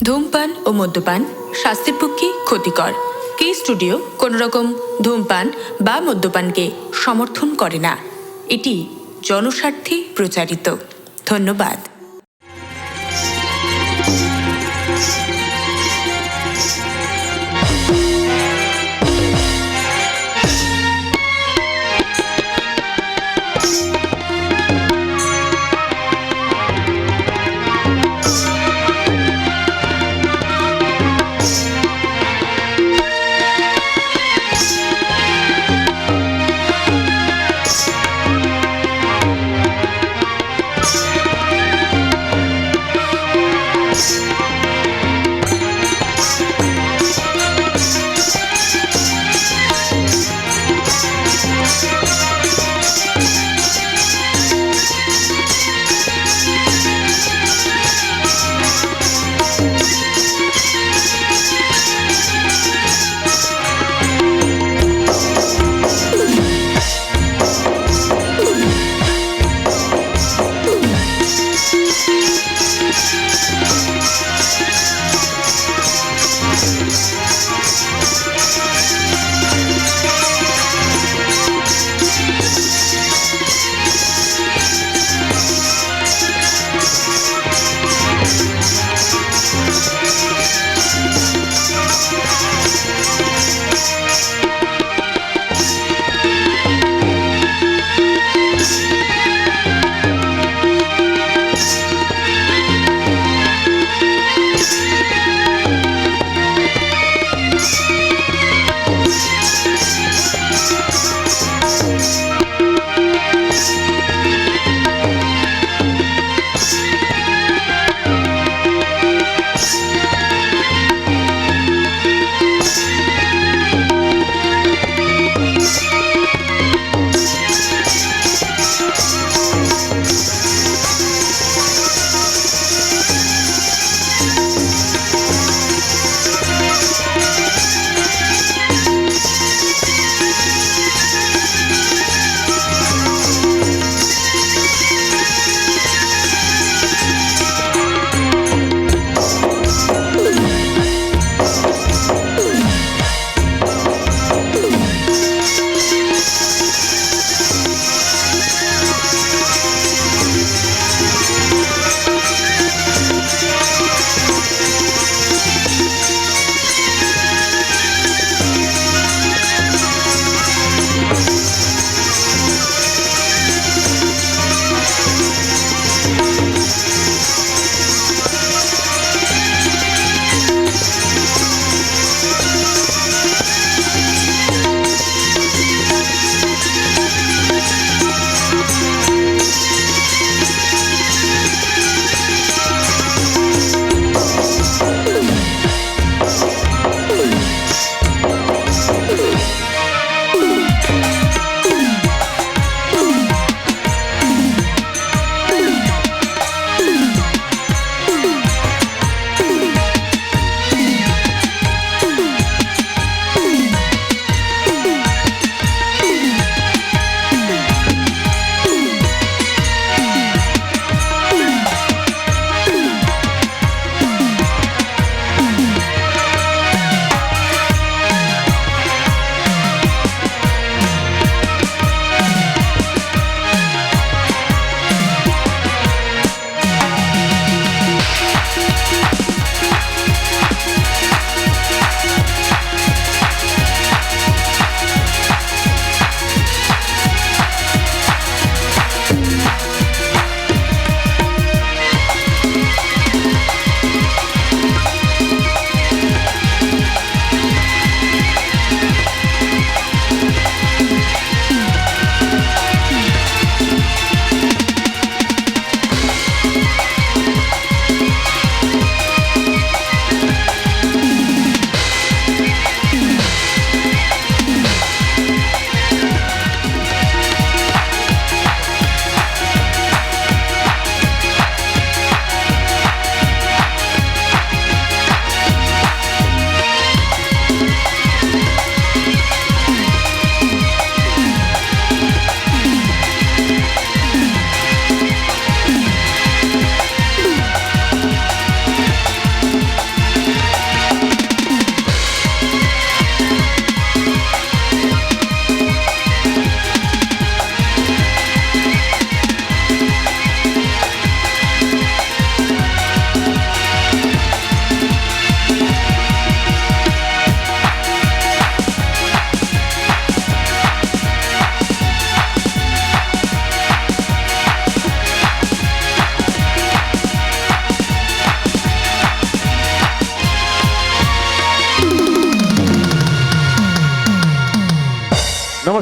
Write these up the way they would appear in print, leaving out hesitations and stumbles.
ধূমপান ও মদ্যপান স্বাস্থ্যের পক্ষে ক্ষতিকর। কে স্টুডিও কোনো রকম ধূমপান বা মদ্যপানকে সমর্থন করে না। এটি জনস্বার্থে প্রচারিত। ধন্যবাদ।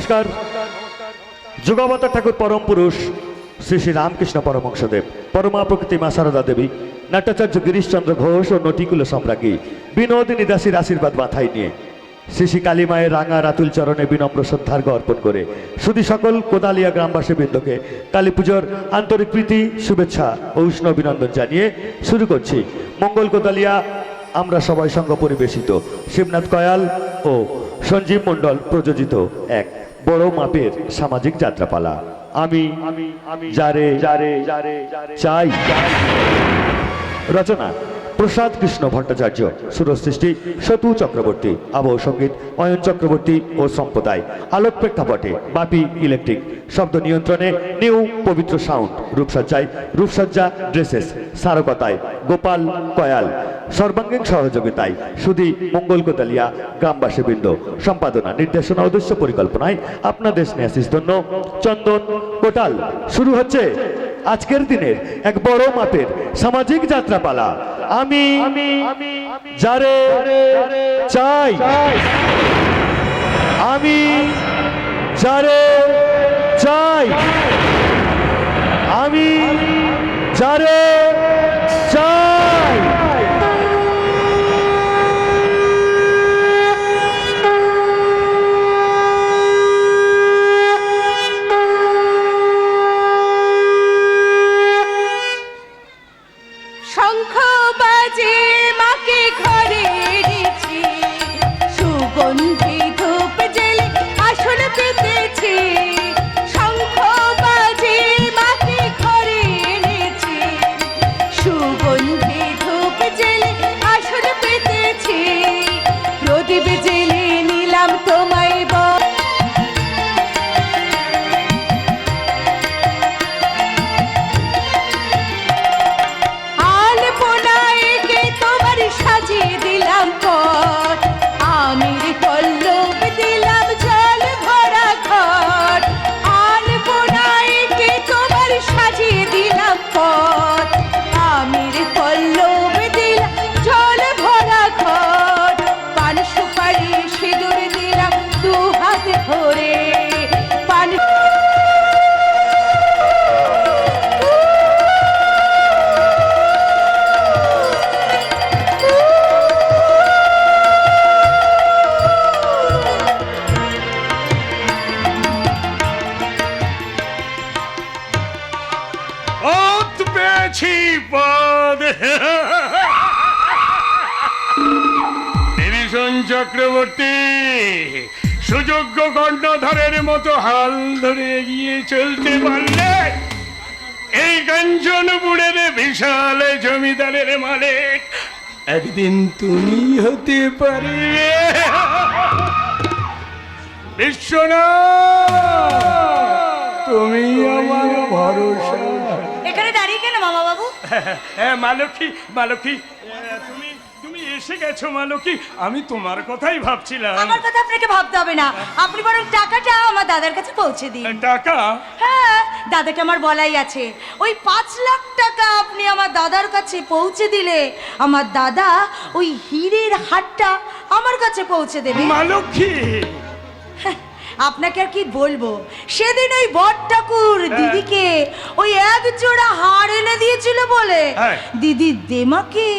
নমস্কার। যুগাবতার ঠাকুর পরম পুরুষ শ্রী শ্রী রামকৃষ্ণ পরমহংসদেব, পরমা প্রকৃতি মা সারদা দেবী, নাট্যাচার্য গিরিশচন্দ্র ঘোষ ও নটিকুল সম্রাজ্ঞী বিনোদিনী দাসীর আশীর্বাদ মাথায় নিয়ে শ্রী শ্রী কালী মায়ের রাঙা রাতুল চরণে বিনম্র শ্রদ্ধার্ঘ অর্পণ করে শুধু সকল কোদালিয়া গ্রামবাসী বৃন্দকে কালী পুজোর আন্তরিক প্রীতি, শুভেচ্ছা ও উষ্ণ অভিনন্দন জানিয়ে শুরু করছি মঙ্গল কোদালিয়া আমরা সবাই সঙ্গ পরিবেশিত শিবনাথ কয়াল ও সঞ্জীব মণ্ডল প্রযোজিত এক বড় মাপের সামাজিক যাত্রাপালা আমি যারে চাই। রচনা প্রসাদ কৃষ্ণ ভট্টাচার্য, সুরসৃষ্টি সতু চক্রবর্তী, আবহ সঙ্গীত অয়ন চক্রবর্তী ও সম্প্রদায়, আলোক প্রেক্ষাপটে বাপি ইলেকট্রিক, শব্দ নিয়ন্ত্রণে নিউ পবিত্র সাউন্ড, রূপসজ্জায় রূপসজ্জা ড্রেসেস, সারকতায় গোপাল কয়াল, সর্বাঙ্গীন সহযোগিতায় সুধী মঙ্গল কোদালিয়া গ্রামবাসী বৃন্দ, সম্পাদনা নির্দেশনা উদ্দেশ্য পরিকল্পনায় আপনাদের স্নেহাশিসধন্য চন্দন কোটাল। শুরু হচ্ছে আজকের দিনের এক বড় মাপের সামাজিক যাত্রাপালা আমি যারে চাই। আমি যারে চাই। আমি যারে চাই। শঙ্খ বাজে মাকে ঘরে এনেছি, সুগন্ধি ধূপ জেলে আসন পেতেছি। শঙ্খ বাজে মাকে ঘরে এনেছি, সুগন্ধি ধূপ জেলে আসন পেতেছি। প্রদীপ জেলে নিলাম তোমায় সাজিয়ে দিলাম পথ, আমির পল্লব দিলাম জল ভরা ঘট। আলপনায়কে তোমার সাজিয়ে দিলাম পথ, আমির পল্লব দিলাম জল ভরা ঘট। পান সুপারি সিঁদুর দিলাম দু হাত ধরে, পান চক্রবর্তী সুযোগ্য কর্ণধারের মতো হাল ধরে এগিয়ে চলতে পারলে এই কাঞ্চনপুরের বিশাল জমিদারের মালিক একদিন তুমি হতে পারবে। বিশ্বনাথ, তুমি আমার ভরসা। এখানে দাঁড়িয়ে কেন মামা বাবু? হ্যাঁ মালকী, মালকী তুমি এসে গেছো মালকী, আমি তোমার কথাই ভাবছিলাম। আমার কথা আপনাকে ভাবতে হবে না, আপনি বরং টাকাটা আমার দাদার কাছে পৌঁছে দিন। টাকা? হ্যাঁ, দাদাকে আমার বলাই আছে, ওই 5 লাখ টাকা আপনি আমার দাদার কাছে পৌঁছে দিলে আমার দাদা ওই হীরের হারটা আমার কাছে পৌঁছে দেবে। মালকী, আপনাকে আর কি বলবো, সেদিন ওই বট ঠাকুর দিদিকে ওই এক জোড়া হার এনে দিয়েছিল বলে দিদির দেমাকে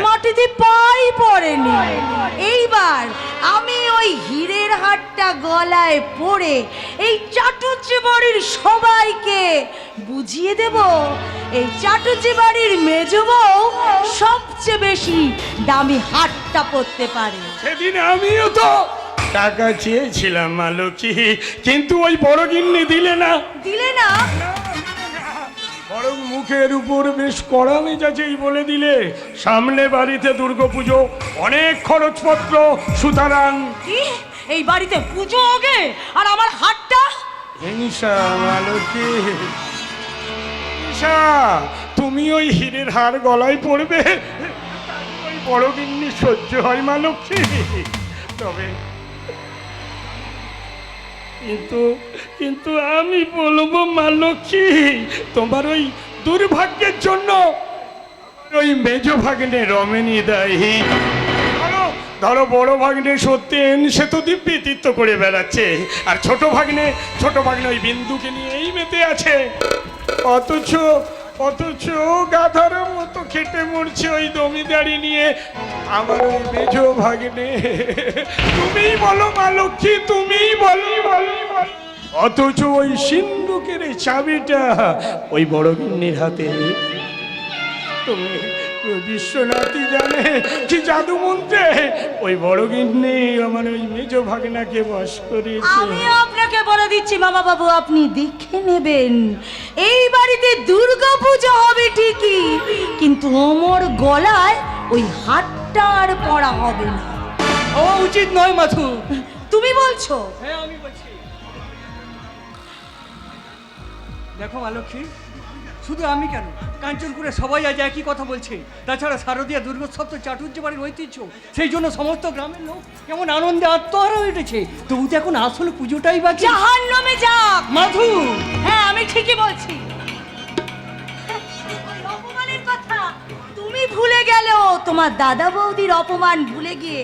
মাটিতে পাই পড়েনি। এইবার আমি ওই হীরের হারটা গলায় পরে এই চাটুজ্জে বাড়ির সবাইকে বুঝিয়ে দেব এই চাটুজ্জে বাড়ির মেজ বউ সবচেয়ে বেশি দামি হারটা পরতে পারে। সেদিন আমিও তো টাকা চেয়েছিলাম মালকী, কিন্তু ওই বড় গিন্নি দিলে না। দিলে না? বরং মুখের উপর বেশ কড়া মেজাজেই বলে দিলে সামনে বাড়িতে দুর্গাপুজো, অনেক খরচপত্র, সুতরাং কি এই বাড়িতে পুজো হবে আর আমার হাতটা? হিংসা মালকী, হিংসা। তুমি ওই হীরের হার গলায় পড়বে, ওই বড় গিন্নি সহ্য হয় মালকী? তবে কিন্তু আমি বলবো মালকী, তোমার ওই দুর্ভাগ্যের জন্য ওই মেজ ভাগ্নে রমেনি দায়ী। ধরো বড় ভাগ্নে সত্যেন সে তো দিব্যিতীর্থ করে বেড়াচ্ছে, আর ছোট ভাগ্নে ওই বিন্দুকে নিয়েই মেতে আছে। অথচ অথচ গাধার মতো খেটে মরছে ওই জমিদারি নিয়ে আমার ওই মেজ ভাগ্নে। তুমিই বলো মা লক্ষ্মী, তুমিই বলো। অথচ ওই সিন্ধুকের এই চাবিটা ওই বড় গিন্নির হাতে। তুমি বিশ্বনাথই জানে কি জাদু মন্ত্রে ওই বড় গিন্নি আমার ওই মেজ ভাগনাকে বশ করেছে। আমি আপনাকে বলে দিচ্ছি মামা বাবু, আপনি দেখে নেবেন এই বাড়িতে দুর্গা পুজো হবে ঠিকই, কিন্তু ওমর গলায় ওই হাতটা আর পড়া হবে না। ও উচিত নয় মাথু। তুমি বলছো? হ্যাঁ আমি বলছি। দেখো মালক্ষী, শুধু আমি কেন, কাঞ্চনপুরে সবাই আজ একই কথা বলছে। তাছাড়া শারদীয়া দুর্গোৎসব তো চাটুর্য বাড়ির ঐতিহ্য, সেই জন্য সমস্ত গ্রামের লোক কেমন আনন্দে আত্মহারা হয়ে উঠেছে। তবু তো এখন আসল পুজোটাই বাকি। জাহান্নামে যাক মাধু। হ্যাঁ আমি ঠিকই বলছি। ওই অপমানের কথা তুমি ভুলে গেলেও তোমার দাদা বৌদির অপমান ভুলে গিয়ে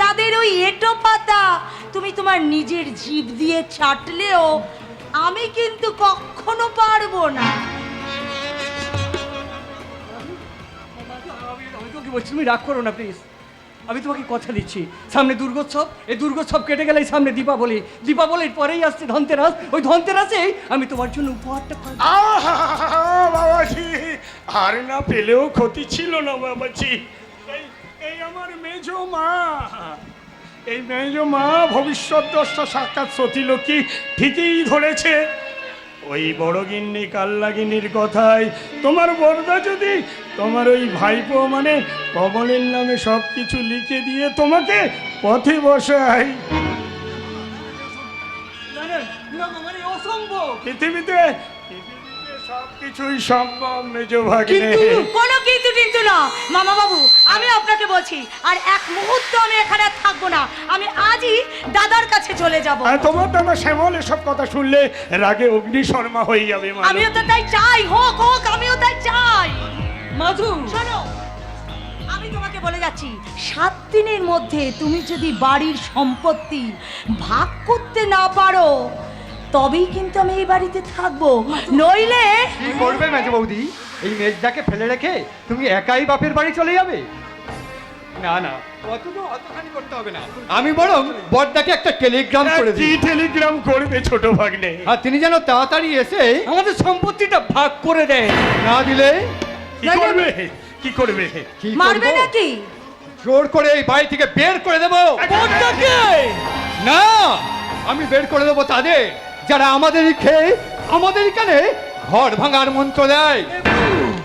তাদের ওই এঁটো পাতা তুমি তোমার নিজের জিভ দিয়ে চাটলেও আমি কিন্তু কখনো পারবো না। আমি তোকে বলছি, তুমি রাগ করো না প্লিজ। আমি তোমাকে কথা দিচ্ছি, সামনে দুর্গোৎসব, এই দুর্গোৎসব কেটে গেলেই সামনে দীপাবলি, দীপাবলির পরেই আসছে ধনতেরাস। ওই ধনতেরাসে আমি তোমার জন্য উপহারটা পাবো। বাবাজি, আর না পেলেও ক্ষতি ছিল না বাবাজি। এই আমার মেজ মা, এই মেজ মা ভবিষ্যৎ দশটা সাক্ষাৎ সতীলক্ষ্মী ঠিকই ধরেছে। ওই বড় গিন্নি কাল্লাগিনীর কথায় তোমার বড়দা যদি তোমার ওই ভাইপো মানে কমলের নামে সব কিছু লিখে দিয়ে তোমাকে পথে বসায়। না না, মানে অসম্ভব। পৃথিবীতে সবকিছুই সম্ভব মেজ ভাগ্নে। কোনো কিন্তু কিন্তু না মামা বাবু, আমি আপনাকে বলছি আর এক মুহূর্ত আমি এখানে আর থাকবো না। আমি আজই দাদার কাছে চলে যাব। আর তোমার দাদা শ্যামল এসব কথা শুনলে রাগে অগ্নিশর্মা হয়ে যাবে। আমিও তো তাই চাই, হোক হোক, আমিও তাই চাই। মাধু শোনো, আমি তোমাকে বলে যাচ্ছি, 7 দিনের মধ্যে তুমি যদি বাড়ির সম্পত্তি ভাগ করতে না পারো তবেই কিন্তু আমি এই বাড়িতে থাকবো, নইলে। কি করবে মেজ বৌদি? এই মেজদাকে ফেলে রেখে তুমি একাই বাপের বাড়ি চলে যাবে? না না, অতখানি করতে হবে না। আমি বরং বড়দাকে একটা টেলিগ্রাম করে কি দিই। টেলিগ্রাম করবে ছোট ভাগ্নে? আর তিনি যেন তাড়াতাড়ি এসে আমাদের সম্পত্তিটা ভাগ করে দেয়। না দিলে কি করবে? কি করবে? কি মারবে করবো? নাকি? জোর করে এই বাড়ি থেকে বের করে দেবো। বড়দাকে? না, আমি বের করে দেবো তাদের যারা আমাদেরই খেয়ে আমাদের এখানে ঘর ভাঙার মন্ত্র দেয়।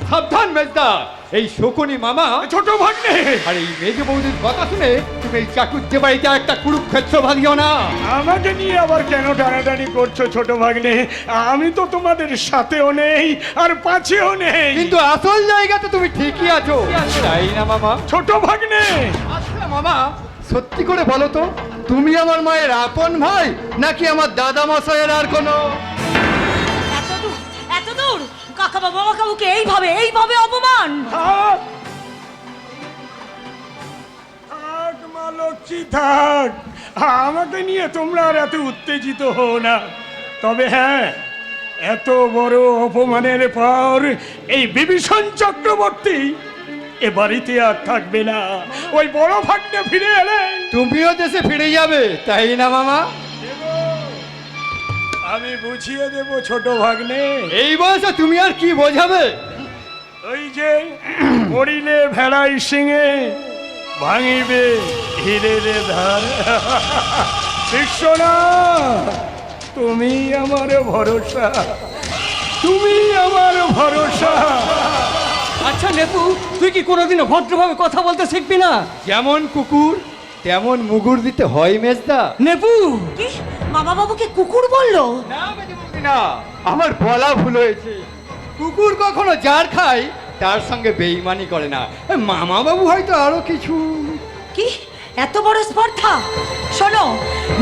সাবধান মেজদা, এই শকুনি মামা ছোট ভাগ্নে, আর এই মেজ বৌদির কথা শুনে তুমি এই চাটুর্যে বাড়িতে একটা কুরুক্ষেত্র ভাঙিও না। আমাকে নিয়ে আবার কেন টানাটানি করছো ছোট ভাগ্নে? আমি তো তোমাদের সাথেও নেই আর পাশেও নেই। কিন্তু আসল জায়গাতে তুমি ঠিকই আছো, তাই না মামা? ছোট ভাগ্নে, আচ্ছা মামা, সত্যি করে বলো তো, তুমি আমার মায়ের আপন ভাই নাকি আমার দাদা মশাইয়ের আর কোনো? এত দূর কাকা বাবা কাকুকে এইভাবে অপমান। থাক থাক মা লক্ষ্মী থাক, আমাকে নিয়ে তোমরা আর এত উত্তেজিত হও না। তবে হ্যাঁ, এত বড় অপমানের পর এই বিভীষণ চক্রবর্তী এ বাড়িতে আর থাকবে না। ওই বড় ভাগ্নে ফিরে এলে তুমিও দেশে ফিরে যাবে, তাই না মামা? আমি বুঝিয়ে দেব ছোট ভাগ্নে। এই বয়সে তুমি আর কি বোঝাবে? ওই যে পড়িলে ভেড়াই সিংহে ভাঙিবে হিরের ধার। কৃষ্ণা, তুমি আমার ভরসা, তুমি আমার ভরসা। আচ্ছা নেপু, তুই কি কোনোদিনও ভদ্রভাবে কথা বলতে শিখবি না? যেমন কুকুর তেমন মুগুর দিতে হয় মেজদা। নেপু, কি মামা বাবুকে কুকুর বললো? না মেজ বৌদি না, আমার বলা ভুল হয়েছে। কুকুর কখনো যার খায় তার সঙ্গে বেইমানি করে না। মামা বাবু হয়তো আরো কিছু। কি এত বড় স্পর্ধা? শোনো,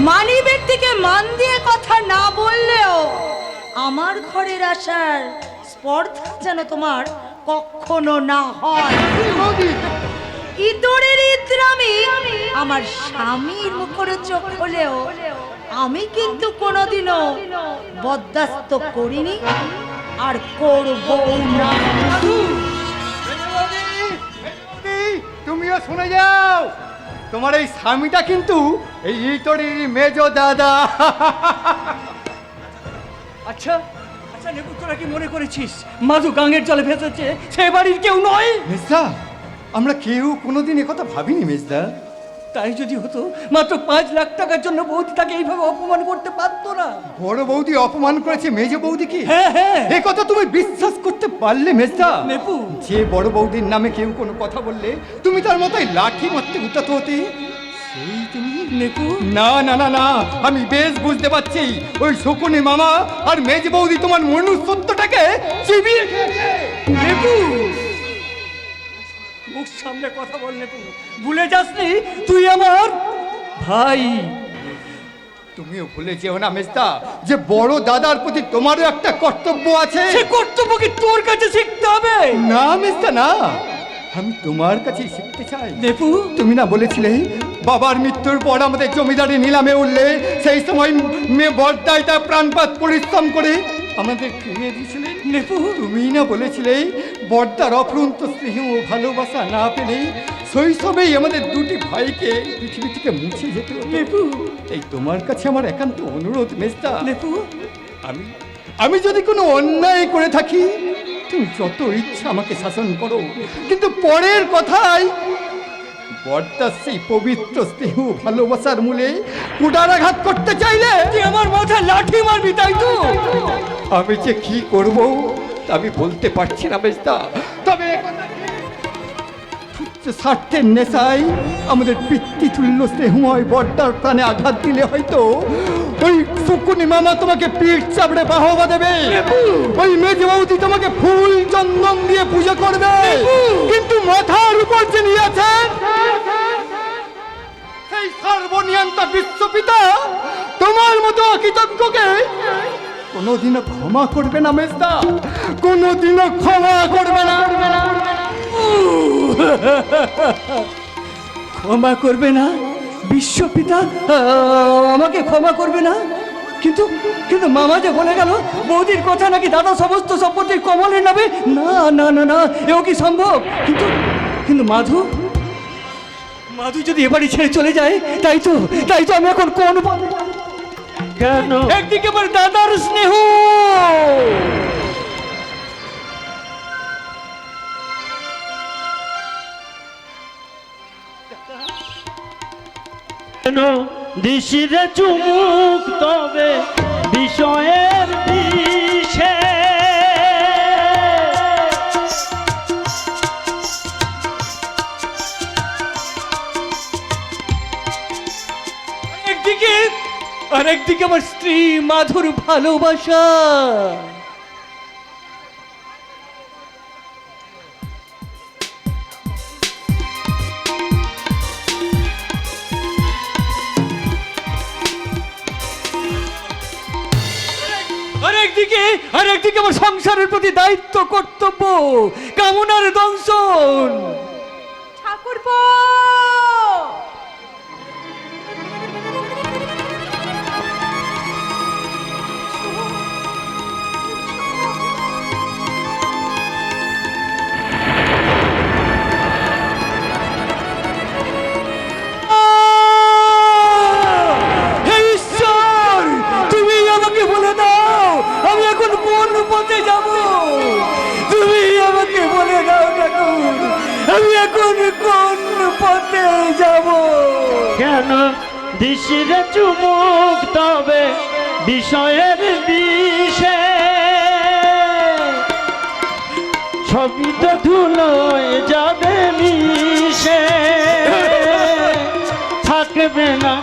মানিবের থেকে মান দিয়ে কথা না বললেও আমার ঘরের আসার স্পর্ধা যেন তোমার কখনো না হয়। বৌদি, ইতরের ইতরামি আমার স্বামীর মুখরোচক হলেও আমি কিন্তু কোনোদিনও বরদাস্ত করিনি আর করব না। তুমিও শুনে যাও, তোমার এই স্বামীটা কিন্তু এই ইতরের মেজ দাদা। আচ্ছা আচ্ছা নেবু, তোরা কি মনে করেছিস মাধু গাঙের জলে ভেসেছে সে বাড়ির কেউ নয়? মেজদা, আমরা কেউ কোনোদিন একথা ভাবিনি মেজদা। তাই যদি হতো মাত্র 5 লাখ টাকার জন্য বৌদি তাকে এইভাবে অপমান করতে পারতো না। বড় বৌদি অপমান করেছে মেজ বৌদিকে? হ্যাঁ হ্যাঁ। এ কথা তুমি বিশ্বাস করতে পারলে মেজদা? নেপু, যে বড় বৌদির নামে কেউ কোনো কথা বললে তুমি তার মতোই লাঠি মারতে উদ্যত হতে, সেই তুমি? নেপু, না না না না, আমি বেশ বুঝতে পারছি ওই শকুনি মামা আর মেজ বৌদি তোমার মনুষ্যত্বটাকে চিবিয়ে খেয়েছে। নেপু, মুখ সামনে কথা বল নেপু, ভুলে যাসনি তুই আমার ভাই। তুমিও ভুলে যেও না মেজদা যে বড় দাদার প্রতি তোমারও একটা কর্তব্য আছে। সে কর্তব্য কি তোর কাছে শিখতে হবে? না মেজদা না, আমি তোমার কাছেই শিখতে চাই। নেপু, তুমি না বলেছিলে বাবার মৃত্যুর পর আমাদের জমিদারি নিলামে উঠলে সেই সময় মেয়ে বর্দাই তার প্রাণপাত পরিশ্রম করে আমাদের ফিরিয়ে দিয়েছিলেন? নেপু, তুমি না বলেছিলে বর্দার অফুরন্ত স্নেহ ও ভালোবাসা না পেলে শৈশবেই আমাদের দুটি ভাইকে পৃথিবী থেকে মুছে যেতে হতো। নেপু, এই তোমার কাছে আমার একান্ত অনুরোধ মেজদা, নেপু, আমি যদি কোনো অন্যায় করে থাকি তুমি যত ইচ্ছা আমাকে শাসন করো, কিন্তু পরের কথায় বর্দার সেই পবিত্র স্নেহ ভালোবাসার মূলে কুটারাঘাত করতে চাইলে তুই আমার মাথায় লাঠি মারবি, তাই তো? আমি যে কি করব আমি বলতে পারছি না মেজদা। তবে স্বার্থের নেশায় আমাদের পিতৃতুল্য স্নেহময় বর্দার প্রাণে আঘাত দিলে হয়তো ওই শকুনি মামা তোমাকে পিঠ চাপড়ে বাহবা দেবে, ওই মেজ বৌদি তোমাকে ফুল চন্দন দিয়ে পুজো করবে, কিন্তু মাথার উপর যে নিয়ে আছেন সেই সর্বনিয়ন্তা বিশ্বপিতা তোমার মতো অকৃতজ্ঞকে কোনোদিনও ক্ষমা করবে না মেজদা, কোনোদিনও ক্ষমা করবে না। ক্ষমা করবে না বিশ্বপিতা? আমাকে ক্ষমা করবে না? কিন্তু কিন্তু মামা যে বলে গেল বৌদির কথা নাকি দাদা সমস্ত সম্পত্তি কমলের নামে। না না না না, এও কি সম্ভব? কিন্তু কিন্তু মাধু মাধু যদি এ বাড়ি ছেড়ে চলে যায়, তাই তো আমি এখন কোন পথে যাব? কেন একদিকে আমার দাদার স্নেহ, কেন দিশিরে চুমুক তবে বিষয়ের বিষে একদিকে আমার স্ত্রী মাধুর ভালোবাসা। আর একদিকে আমার সংসারের প্রতি দায়িত্ব, কর্তব্য, কামনার দংশন। ঠাকুরপো, আমি এখন কোন পথে যাব? কেন দিশিরে চুমুক তবে বিষয়ের বিষে ছবি তো ধুলোয় যাবে মিশে থাকবে না।